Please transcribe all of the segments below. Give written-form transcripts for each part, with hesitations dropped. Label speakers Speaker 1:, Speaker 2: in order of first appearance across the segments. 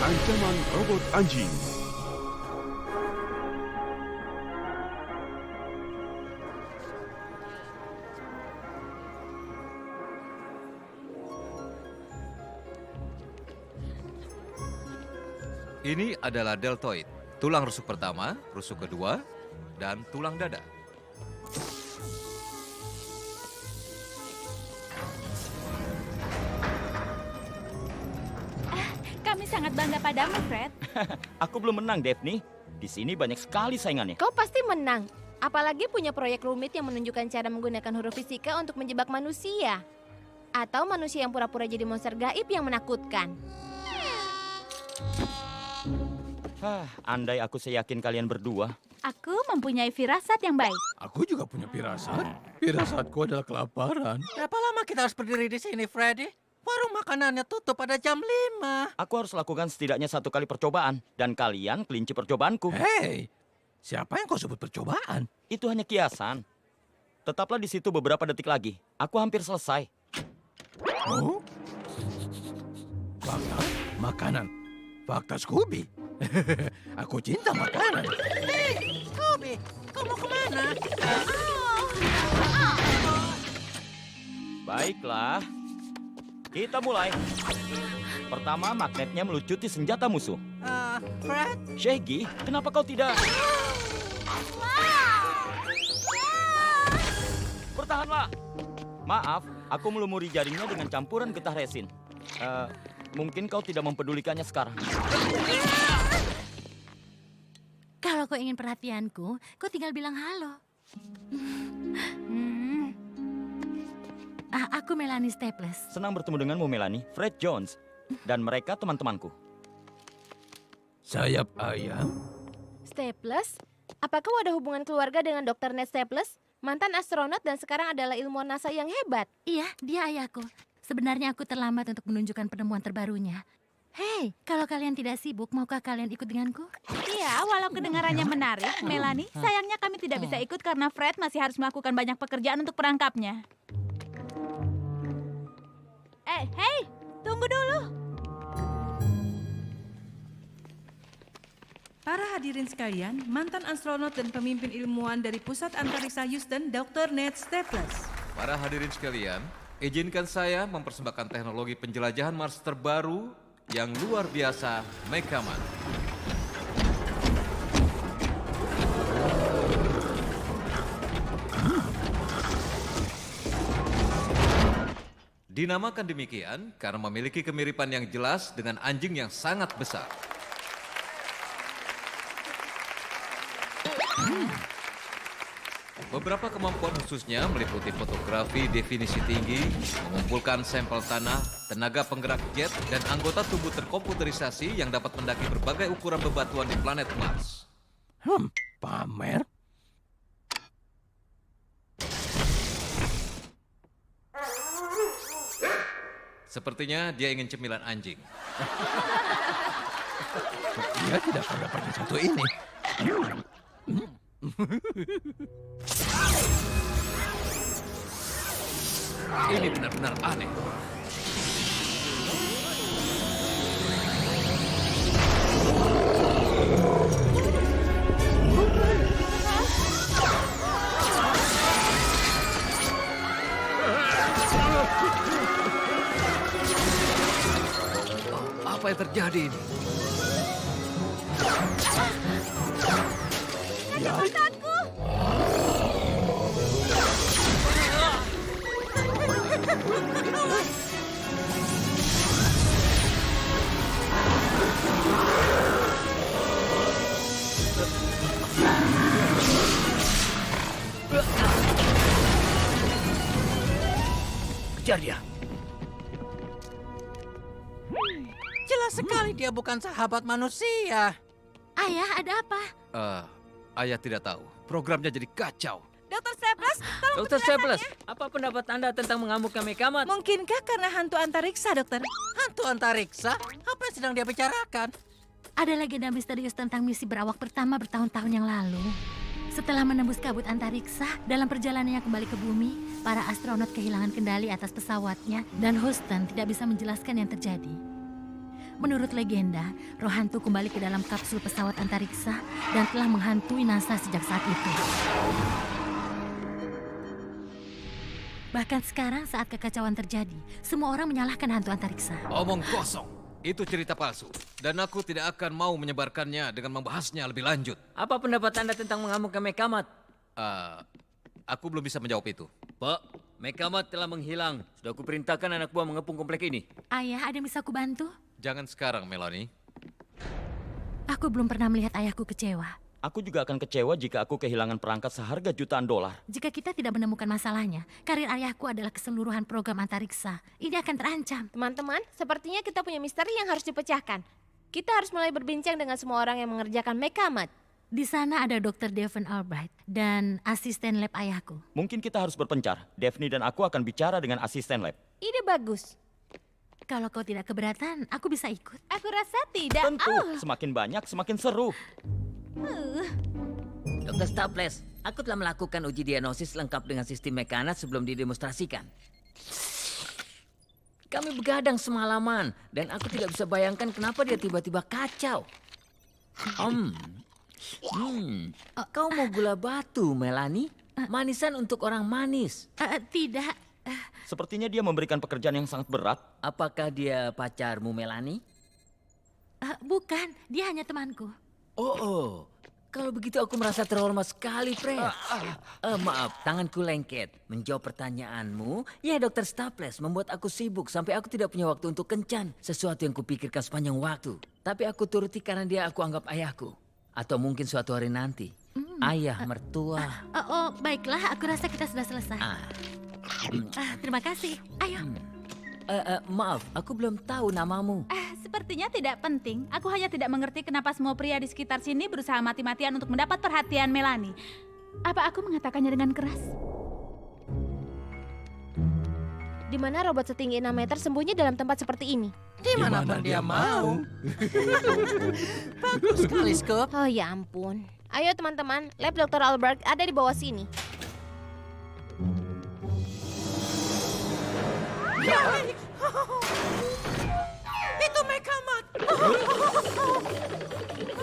Speaker 1: Ancaman robot anjing.
Speaker 2: Ini adalah deltoid, tulang rusuk pertama, rusuk kedua, dan tulang dada.
Speaker 3: Kami sangat bangga padamu, Fred.
Speaker 4: Aku belum menang, Daphne. Di sini banyak sekali saingannya.
Speaker 5: Kau pasti menang. Apalagi punya proyek rumit yang menunjukkan cara menggunakan huruf fisika untuk menjebak manusia. Atau manusia yang pura-pura jadi monster gaib yang menakutkan.
Speaker 4: Andai aku seyakin kalian berdua.
Speaker 3: Aku mempunyai firasat yang baik.
Speaker 6: Aku juga punya firasat. Firasatku adalah kelaparan.
Speaker 7: Berapa lama kita harus berdiri di sini, Freddy? Warung makanannya tutup pada jam 5.
Speaker 4: Aku harus lakukan setidaknya 1 kali percobaan. Dan kalian kelinci percobaanku.
Speaker 6: Hei, siapa yang kau sebut percobaan?
Speaker 4: Itu hanya kiasan. Tetaplah di situ beberapa detik lagi. Aku hampir selesai.
Speaker 6: Oh? Fakta makanan. Fakta Scooby. Aku cinta makanan.
Speaker 7: Hei, Scooby, kau mau kemana?
Speaker 4: Baiklah. Kita mulai. Pertama, magnetnya melucuti senjata musuh.
Speaker 7: Fred?
Speaker 4: Shaggy, kenapa kau tidak? Bertahanlah. Maaf, aku melumuri jaringnya dengan campuran getah resin. Mungkin kau tidak mempedulikannya sekarang.
Speaker 3: Kalau kau ingin perhatianku, kau tinggal bilang halo. Aku Melanie Staples.
Speaker 4: Senang bertemu denganmu, Melanie. Fred Jones. Dan mereka teman-temanku.
Speaker 6: Sayap ayam.
Speaker 5: Staples? Apakah kau ada hubungan keluarga dengan Dr. Ned Staples? Mantan astronot dan sekarang adalah ilmuwan NASA yang hebat.
Speaker 3: Iya, dia ayahku. Sebenarnya aku terlambat untuk menunjukkan penemuan terbarunya. Hei, kalau kalian tidak sibuk, maukah kalian ikut denganku? Iya, walau kedengarannya menarik, Melanie. Sayangnya kami tidak bisa ikut karena Fred masih harus melakukan banyak pekerjaan untuk perangkapnya. Hei, tunggu dulu.
Speaker 8: Para hadirin sekalian, mantan astronot dan pemimpin ilmuwan dari Pusat Antariksa Houston, Dr. Ned Staples.
Speaker 2: Para hadirin sekalian, izinkan saya mempersembahkan teknologi penjelajahan Mars terbaru yang luar biasa, Mekaman. Dinamakan demikian karena memiliki kemiripan yang jelas dengan anjing yang sangat besar. Beberapa kemampuan khususnya meliputi fotografi definisi tinggi, mengumpulkan sampel tanah, tenaga penggerak jet, dan anggota tubuh terkomputerisasi yang dapat mendaki berbagai ukuran bebatuan di planet Mars.
Speaker 6: Pamer?
Speaker 2: Sepertinya dia ingin cemilan anjing.
Speaker 6: Dia tidak akan dapat yang satu ini.
Speaker 2: Ini benar-benar aneh. Apa yang terjadi ini?
Speaker 7: Kejar dia. Jelas sekali dia bukan sahabat manusia.
Speaker 3: Ayah, ada apa?
Speaker 2: Ayah tidak tahu. Programnya jadi kacau.
Speaker 8: Dr. Staples, tolong
Speaker 9: Dr. Staples, apa pendapat Anda tentang mengamuknya Mekamat?
Speaker 8: mungkinkah karena hantu antariksa, dokter?
Speaker 7: Hantu antariksa? Apa yang sedang dia bicarakan?
Speaker 3: Ada legenda misterius tentang misi berawak pertama bertahun-tahun yang lalu. Setelah menembus kabut antariksa, dalam perjalanannya kembali ke bumi, para astronot kehilangan kendali atas pesawatnya dan Houston tidak bisa menjelaskan yang terjadi. Menurut legenda, roh hantu kembali ke dalam kapsul pesawat antariksa dan telah menghantui NASA sejak saat itu. Bahkan sekarang saat kekacauan terjadi, semua orang menyalahkan hantu antariksa.
Speaker 2: Omong kosong. Itu cerita palsu. Dan aku tidak akan mau menyebarkannya dengan membahasnya lebih lanjut.
Speaker 9: Apa pendapat Anda tentang mengamuknya Mekamat?
Speaker 2: Aku belum bisa menjawab itu.
Speaker 9: Pak, Mekamat telah menghilang. Sudah aku perintahkan anak buah mengepung komplek ini.
Speaker 3: Ayah, ada yang bisa aku bantu?
Speaker 2: Jangan sekarang, Melanie.
Speaker 3: Aku belum pernah melihat ayahku kecewa.
Speaker 4: Aku juga akan kecewa jika aku kehilangan perangkat seharga jutaan dolar.
Speaker 3: Jika kita tidak menemukan masalahnya, karir ayahku adalah keseluruhan program antariksa. Ini akan terancam.
Speaker 5: Teman-teman, sepertinya kita punya misteri yang harus dipecahkan. Kita harus mulai berbincang dengan semua orang yang mengerjakan Mekamat.
Speaker 3: Di sana ada Dr. Devon Albright dan asisten lab ayahku.
Speaker 4: Mungkin kita harus berpencar. Daphne dan aku akan bicara dengan asisten lab.
Speaker 5: Ide bagus.
Speaker 3: Kalau kau tidak keberatan, aku bisa ikut.
Speaker 5: Aku rasa tidak.
Speaker 4: Tentu, semakin banyak semakin seru.
Speaker 9: Dr. Staples, aku telah melakukan uji diagnosis lengkap dengan sistem Mekanat sebelum didemonstrasikan. Kami begadang semalaman dan aku tidak bisa bayangkan kenapa dia tiba-tiba kacau. Kau mau gula batu, Melanie? Manisan untuk orang manis.
Speaker 3: Tidak.
Speaker 4: Sepertinya dia memberikan pekerjaan yang sangat berat.
Speaker 9: Apakah dia pacarmu, Melanie?
Speaker 3: Bukan, dia hanya temanku.
Speaker 9: Oh. Kalau begitu aku merasa terhormat sekali, Fred. Maaf, tanganku lengket. Menjawab pertanyaanmu, ya Dr. Staples membuat aku sibuk sampai aku tidak punya waktu untuk kencan. Sesuatu yang kupikirkan sepanjang waktu. Tapi aku turuti karena dia aku anggap ayahku. Atau mungkin suatu hari nanti, ayah mertua.
Speaker 3: Baiklah, aku rasa kita sudah selesai. Terima kasih. Ayo.
Speaker 9: Maaf, aku belum tahu namamu.
Speaker 10: Sepertinya tidak penting. Aku hanya tidak mengerti kenapa semua pria di sekitar sini berusaha mati-matian untuk mendapat perhatian Melanie. Apa aku mengatakannya dengan keras?
Speaker 5: Di mana robot setinggi 6 meter sembunyi dalam tempat seperti ini?
Speaker 7: Di mana pun dia mau. Bagus sekali, Scoop.
Speaker 5: Oh ya ampun. Ayo teman-teman, lab Dr. Albert ada di bawah sini.
Speaker 7: Itu Mekamat.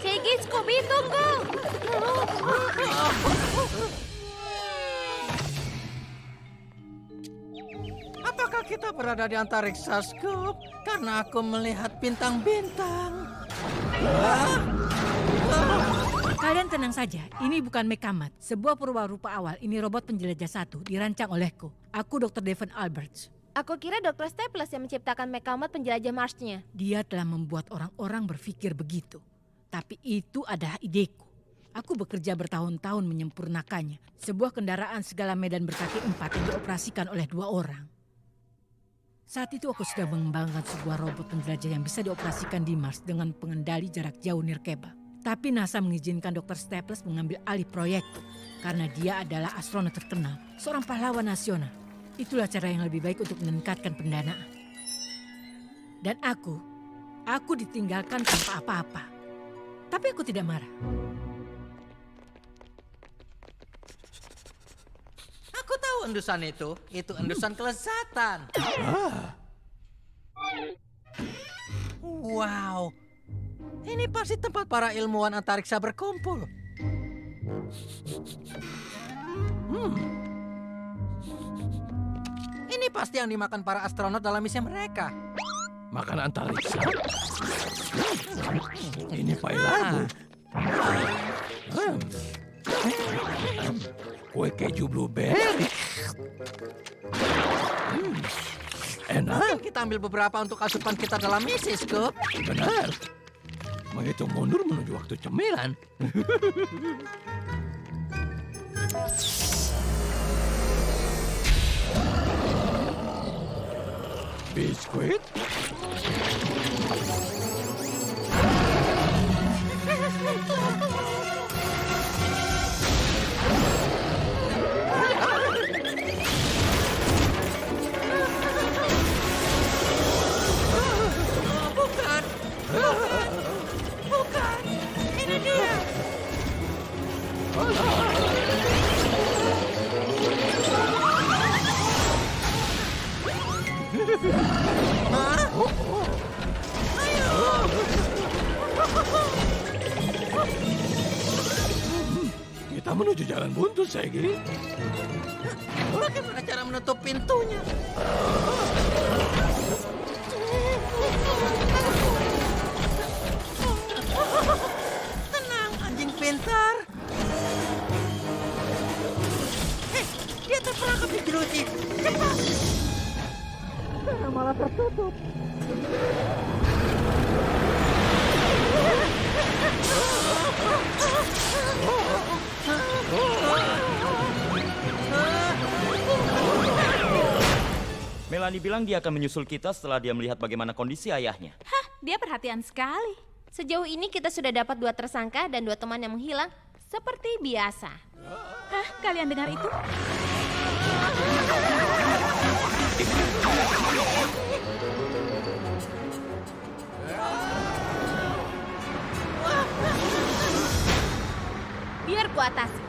Speaker 5: Shaggy, Scooby, tunggu.
Speaker 7: Apakah kita berada di antariksa, Scoop? Karena aku melihat bintang-bintang.
Speaker 8: Kalian tenang saja, ini bukan Mekamat. Sebuah purwarupa awal, ini robot penjelajah 1, dirancang olehku. Aku Dr. Devon Alberts.
Speaker 5: Aku kira Dr. Staples yang menciptakan Mekamat penjelajah Marsnya.
Speaker 8: Dia telah membuat orang-orang berpikir begitu. Tapi itu adalah ideku. Aku bekerja bertahun-tahun menyempurnakannya. Sebuah kendaraan segala medan berkaki 4 yang dioperasikan oleh 2 orang. Saat itu aku sudah mengembangkan sebuah robot penjelajah yang bisa dioperasikan di Mars dengan pengendali jarak jauh nirkaba. Tapi NASA mengizinkan Dr. Staples mengambil alih proyekku karena dia adalah astronot terkenal, seorang pahlawan nasional. Itulah cara yang lebih baik untuk meningkatkan pendanaan. Dan aku ditinggalkan tanpa apa-apa. Tapi aku tidak marah.
Speaker 7: Aku tahu endusan itu endusan kelezatan. Wow, ini pasti tempat para ilmuwan antariksa berkumpul. Ini pasti yang dimakan para astronot dalam misi mereka.
Speaker 6: Makan antariksa? Ini pai labu. Kue keju blueberry. Enak.
Speaker 7: Kita ambil beberapa untuk asupan kita dalam misi, Scoop.
Speaker 6: Benar. Menghitung mundur menuju waktu cemilan. Biskuit?
Speaker 7: Bukan. Ini dia. Ayo.
Speaker 6: Kita menuju jalan buntu, Segi.
Speaker 7: Bagaimana cara menutup pintunya? Tenang, anjing pintar. Hei, dia terperangkap di jeruji. Cepat. Malah tertutup.
Speaker 4: Melanie bilang dia akan menyusul kita setelah dia melihat bagaimana kondisi ayahnya.
Speaker 10: Hah, dia perhatian sekali.
Speaker 5: Sejauh ini kita sudah dapat 2 tersangka dan 2 teman yang menghilang. Seperti biasa.
Speaker 10: Hah, kalian dengar itu?
Speaker 5: Biar ku atasi.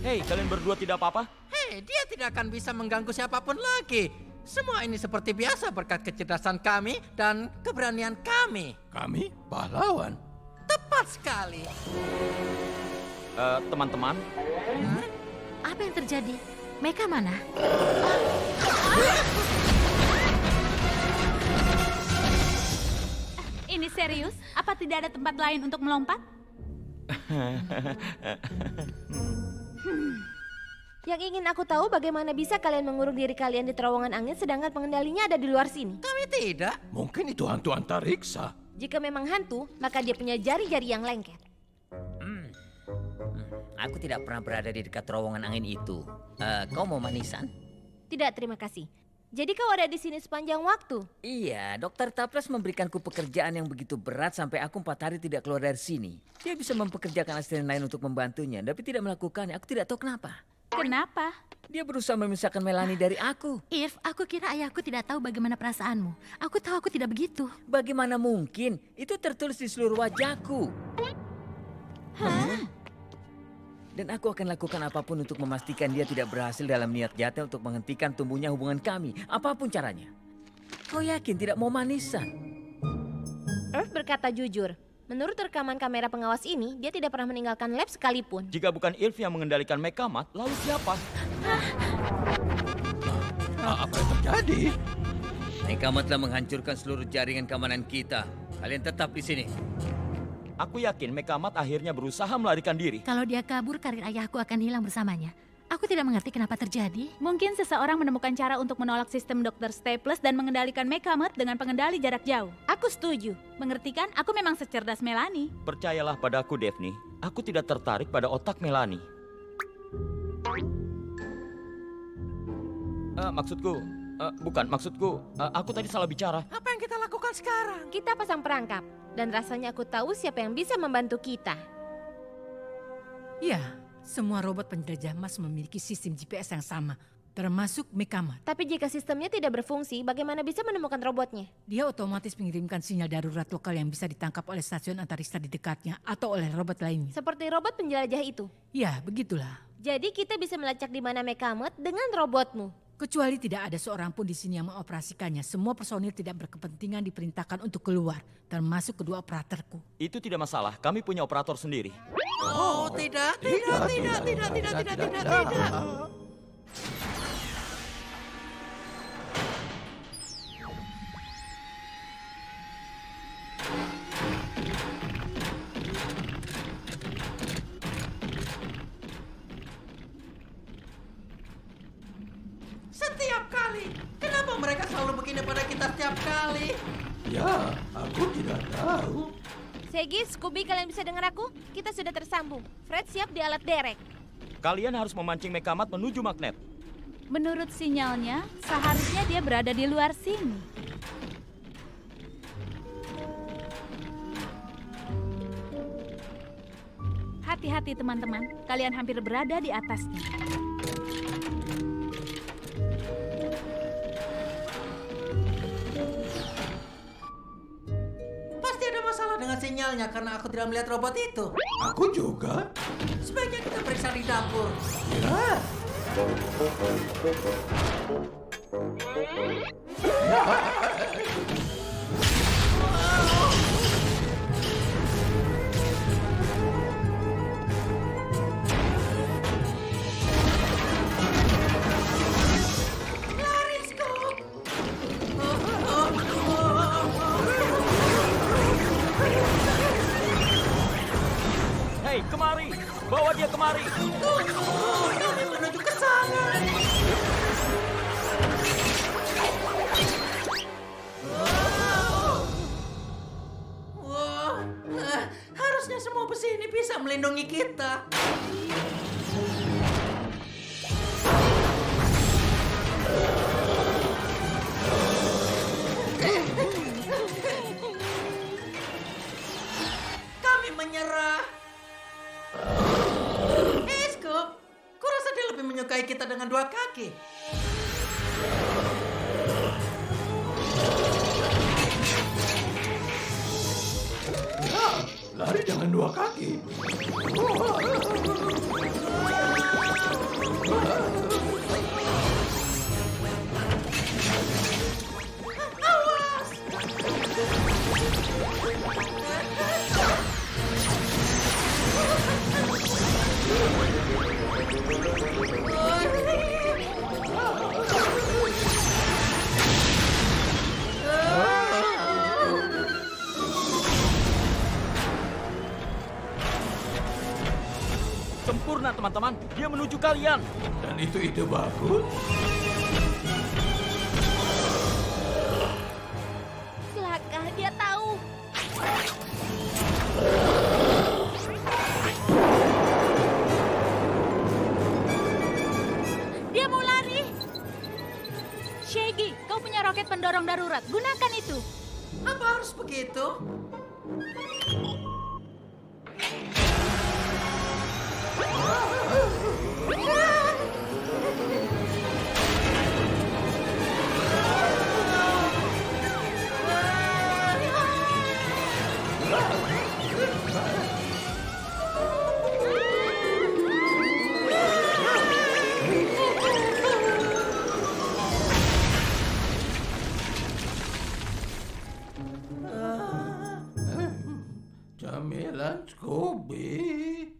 Speaker 4: Hei, kalian berdua tidak apa-apa?
Speaker 7: Hei, dia tidak akan bisa mengganggu siapapun lagi. Semua ini seperti biasa berkat kecerdasan kami dan keberanian kami.
Speaker 6: Kami pahlawan.
Speaker 7: Tepat sekali.
Speaker 4: Teman-teman,
Speaker 3: Apa yang terjadi? Mereka mana?
Speaker 10: Ini serius? Apa tidak ada tempat lain untuk melompat?
Speaker 5: Yang ingin aku tahu bagaimana bisa kalian mengurung diri kalian di terowongan angin sedangkan pengendalinya ada di luar sini.
Speaker 7: Kami tidak.
Speaker 6: Mungkin itu hantu antariksa.
Speaker 5: Jika memang hantu, maka dia punya jari-jari yang lengket.
Speaker 9: Aku tidak pernah berada di dekat terowongan angin itu. Kau mau manisan?
Speaker 5: Tidak, terima kasih. Jadi kau ada di sini sepanjang waktu?
Speaker 9: Iya, Dokter Staples memberikanku pekerjaan yang begitu berat sampai aku 4 hari tidak keluar dari sini. Dia bisa mempekerjakan asisten lain untuk membantunya, tapi tidak melakukannya. Aku tidak tahu kenapa.
Speaker 10: Kenapa?
Speaker 9: Dia berusaha memisahkan Melanie dari aku.
Speaker 3: If, aku kira ayahku tidak tahu bagaimana perasaanmu. Aku tahu aku tidak begitu.
Speaker 9: Bagaimana mungkin? Itu tertulis di seluruh wajahku. Dan aku akan lakukan apapun untuk memastikan dia tidak berhasil dalam niat jahatnya untuk menghentikan tumbuhnya hubungan kami. Apapun caranya. Kau yakin tidak mau manisan?
Speaker 5: Earth berkata jujur. Menurut rekaman kamera pengawas ini, dia tidak pernah meninggalkan lab sekalipun.
Speaker 4: jika bukan Ilf yang mengendalikan Mekamat, lalu siapa?
Speaker 6: Apa yang terjadi?
Speaker 9: Mekamat telah menghancurkan seluruh jaringan keamanan kita. Kalian tetap di sini.
Speaker 4: Aku yakin Mekamat akhirnya berusaha melarikan diri.
Speaker 3: Kalau dia kabur, karir ayahku akan hilang bersamanya. Aku tidak mengerti kenapa terjadi.
Speaker 10: Mungkin seseorang menemukan cara untuk menolak sistem Dr. Staples dan mengendalikan Mekamet dengan pengendali jarak jauh.
Speaker 5: Aku setuju.
Speaker 10: Mengerti kan? Aku memang secerdas Melanie.
Speaker 4: Percayalah padaku, Daphne. Aku tidak tertarik pada otak Melanie. Maksudku, aku tadi salah bicara.
Speaker 7: Apa yang kita lakukan sekarang?
Speaker 5: Kita pasang perangkap. Dan rasanya aku tahu siapa yang bisa membantu kita.
Speaker 8: Ya, semua robot penjelajah Mars memiliki sistem GPS yang sama, termasuk Mekamat.
Speaker 5: Tapi jika sistemnya tidak berfungsi, bagaimana bisa menemukan robotnya?
Speaker 8: Dia otomatis mengirimkan sinyal darurat lokal yang bisa ditangkap oleh stasiun antariksa di dekatnya atau oleh robot lainnya.
Speaker 5: Seperti robot penjelajah itu.
Speaker 8: Ya, begitulah.
Speaker 5: Jadi kita bisa melacak di mana Mekamet dengan robotmu.
Speaker 8: Kecuali tidak ada seorang pun di sini yang mengoperasikannya. Semua personil tidak berkepentingan diperintahkan untuk keluar, termasuk kedua operatorku.
Speaker 4: Itu tidak masalah, kami punya operator sendiri.
Speaker 7: Oh, tidak. Setiap kali. Kenapa mereka selalu begini pada kita setiap kali?
Speaker 6: Ya, aku tidak tahu.
Speaker 5: Segi, Scooby, kalian bisa dengar aku? Kita sudah tersambung. Fred siap di alat derek.
Speaker 4: Kalian harus memancing Mekamat menuju magnet.
Speaker 10: Menurut sinyalnya, seharusnya dia berada di luar sini. Hati-hati teman-teman, kalian hampir berada di atasnya.
Speaker 7: Pasti ada masalah dengan sinyalnya karena aku tidak melihat robot itu.
Speaker 6: Aku juga.
Speaker 7: Sebaiknya kita periksa di dapur.
Speaker 6: Ya,
Speaker 4: Hei, kemari! Bawa dia kemari!
Speaker 7: Kami menuju ke sana. Wah, harusnya semua besi ini bisa melindungi kita. Kami menyerah. Scoop, kurasa dia lebih menyukai kita dengan dua kaki.
Speaker 6: Lari dengan dua kaki.
Speaker 4: Sempurna, teman-teman. Dia menuju kalian.
Speaker 6: Dan itu ide bagus.
Speaker 5: Celaka, dia tahu.
Speaker 10: Dia mau lari. Shaggy, kau punya roket pendorong darurat. Gunakan itu.
Speaker 7: Apa harus begitu?
Speaker 6: Camilan Scooby.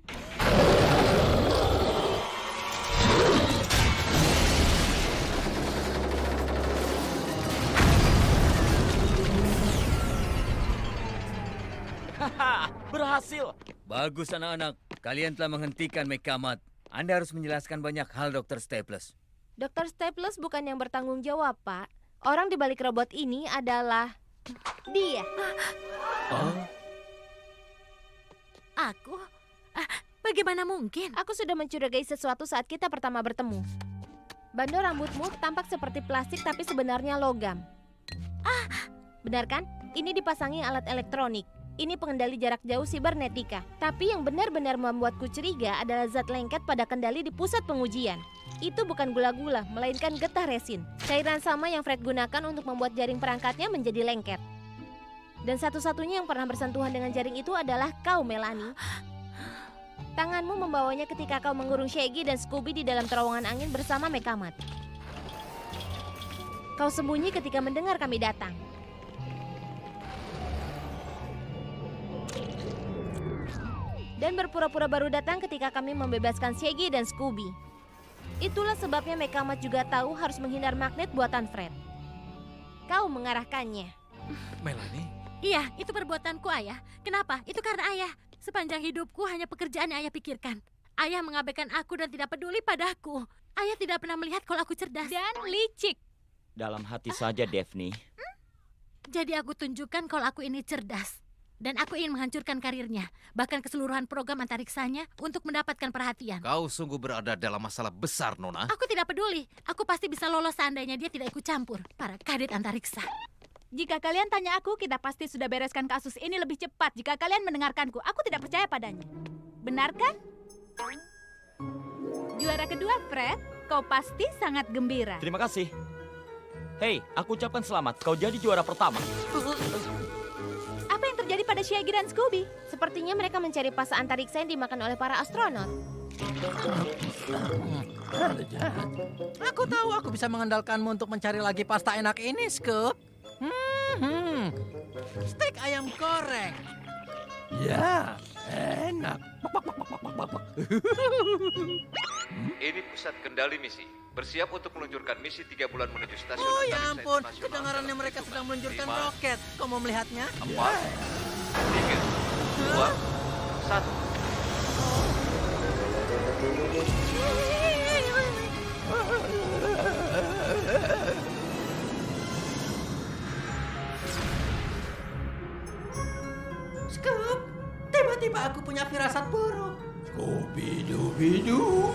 Speaker 4: Haha, berhasil.
Speaker 9: Bagus anak-anak, kalian telah menghentikan Mekamat. Anda harus menjelaskan banyak hal, Dr. Staples.
Speaker 5: Dr. Staples bukan yang bertanggung jawab, Pak. Orang di balik robot ini adalah dia.
Speaker 3: Aku? Bagaimana mungkin?
Speaker 5: Aku sudah mencurigai sesuatu saat kita pertama bertemu. Bandul rambutmu tampak seperti plastik tapi sebenarnya logam. Benar kan? Ini dipasangi alat elektronik. Ini pengendali jarak jauh sibernetika. Tapi yang benar-benar membuatku curiga adalah zat lengket pada kendali di pusat pengujian. Itu bukan gula-gula, melainkan getah resin. Cairan sama yang Fred gunakan untuk membuat jaring perangkatnya menjadi lengket. Dan satu-satunya yang pernah bersentuhan dengan jaring itu adalah kau, Melanie. Tanganmu membawanya ketika kau mengurung Shaggy dan Scooby di dalam terowongan angin bersama Mekamat. Kau sembunyi ketika mendengar kami datang. Dan berpura-pura baru datang ketika kami membebaskan Shaggy dan Scooby. Itulah sebabnya Mekamat juga tahu harus menghindar magnet buatan Fred. Kau mengarahkannya.
Speaker 2: Melanie?
Speaker 3: Iya, itu perbuatanku, Ayah. Kenapa? Itu karena Ayah. Sepanjang hidupku hanya pekerjaan yang Ayah pikirkan. Ayah mengabaikan aku dan tidak peduli padaku. Ayah tidak pernah melihat kalau aku cerdas.
Speaker 10: Dan licik.
Speaker 4: Dalam hati saja, Daphne.
Speaker 3: Jadi aku tunjukkan kalau aku ini cerdas. Dan aku ingin menghancurkan karirnya, bahkan keseluruhan program antariksanya untuk mendapatkan perhatian.
Speaker 2: Kau sungguh berada dalam masalah besar, Nona.
Speaker 3: Aku tidak peduli. Aku pasti bisa lolos seandainya dia tidak ikut campur. Para kadet antariksa.
Speaker 10: Jika kalian tanya aku, kita pasti sudah bereskan kasus ini lebih cepat. Jika kalian mendengarkanku, aku tidak percaya padanya. Benar kan? Juara kedua, Fred. Kau pasti sangat gembira.
Speaker 4: Terima kasih. Hei, aku ucapkan selamat. Kau jadi juara pertama.
Speaker 10: Apa yang terjadi pada Shaggy dan Scooby?
Speaker 5: Sepertinya mereka mencari pasa antariksa yang dimakan oleh para astronot.
Speaker 7: Aku tahu aku bisa mengandalkanmu untuk mencari lagi pasta enak ini, Scoop. Steak ayam goreng.
Speaker 6: Ya, enak.
Speaker 2: Ini pusat kendali misi. Bersiap untuk meluncurkan misi 3 bulan menuju stasiun
Speaker 7: Oh ya
Speaker 2: antariksa
Speaker 7: ampun,
Speaker 2: internasional.
Speaker 7: kedengarannya mereka sedang meluncurkan
Speaker 2: 5,
Speaker 7: roket. Kau mau melihatnya?
Speaker 2: 4, 3, 2, 1.
Speaker 7: Scoop, tiba-tiba aku punya firasat buruk.
Speaker 6: Scooby-Dooby-Doo.